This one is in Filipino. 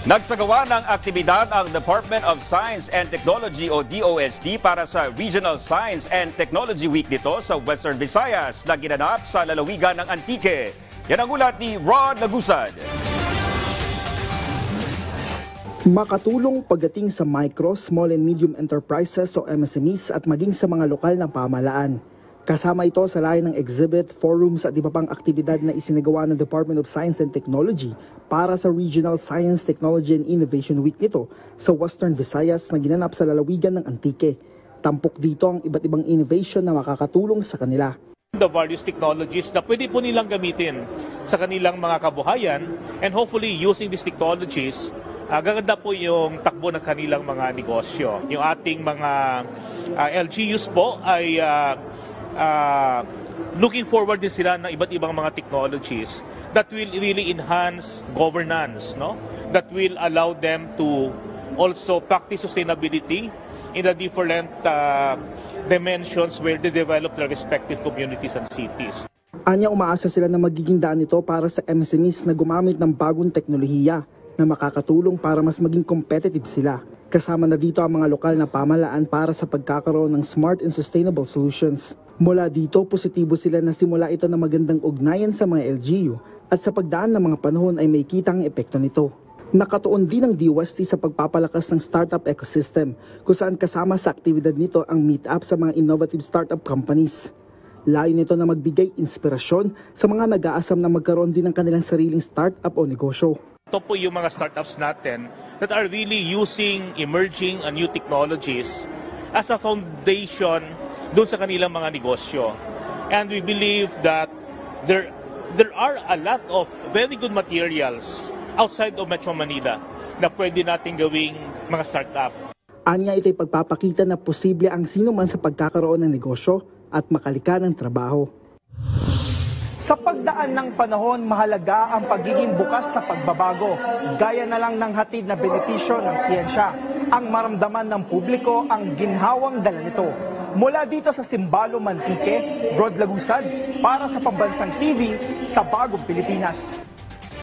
Nagsagawa ng aktibidad ang Department of Science and Technology o DOST para sa Regional Science and Technology Week nito sa Western Visayas na ginanap sa lalawigan ng Antique. Yan ang ulat ni Rod Lagusad. Makatulong pagdating sa micro, small and medium enterprises o MSMEs at maging sa mga lokal na pamahalaan. Kasama ito sa layo ng exhibit, forums at iba pang aktibidad na isinagawa ng Department of Science and Technology para sa Regional Science, Technology and Innovation Week nito sa Western Visayas na ginanap sa lalawigan ng Antique. Tampok dito ang iba't ibang innovation na makakatulong sa kanila. The various technologies na pwede po nilang gamitin sa kanilang mga kabuhayan, and hopefully using these technologies, gaganda po yung takbo ng kanilang mga negosyo. Yung ating mga LGUs po ay looking forward din sila ng iba't ibang mga technologies that will really enhance governance, no? That will allow them to also practice sustainability in the different dimensions where they develop their respective communities and cities. Anya, umaasa sila na magiging daan ito para sa MSMEs na gumamit ng bagong teknolohiya na makakatulong para mas maging competitive sila. Kasama na dito ang mga lokal na pamahalaan para sa pagkakaroon ng smart and sustainable solutions. Mula dito, positibo sila na simula ito na magandang ugnayan sa mga LGU at sa pagdaan ng mga panahon ay may kitang epekto nito. Nakatuon din ang DOST sa pagpapalakas ng startup ecosystem kung saan kasama sa aktibidad nito ang meet-up sa mga innovative startup companies. Layo nito na magbigay inspirasyon sa mga nag-aasam na magkaroon din ng kanilang sariling startup o negosyo. Ito po yung mga startups natin that are really using emerging and new technologies as a foundation doon sa kanilang mga negosyo. And we believe that there are a lot of very good materials outside of Metro Manila na pwede natin gawing mga startup. Anya, ito'y pagpapakita na posible ang sino man sa pagkakaroon ng negosyo at makalika ng trabaho. Sa pagdaan ng panahon, mahalaga ang pagiging bukas sa pagbabago. Gaya na lang ng hatid na benepisyo ng siyensya. Ang maramdaman ng publiko ang ginhawang dala nito. Mula dito sa Simbalo, Antique, Rod Lagusad para sa Pambansang TV sa Bagong Pilipinas.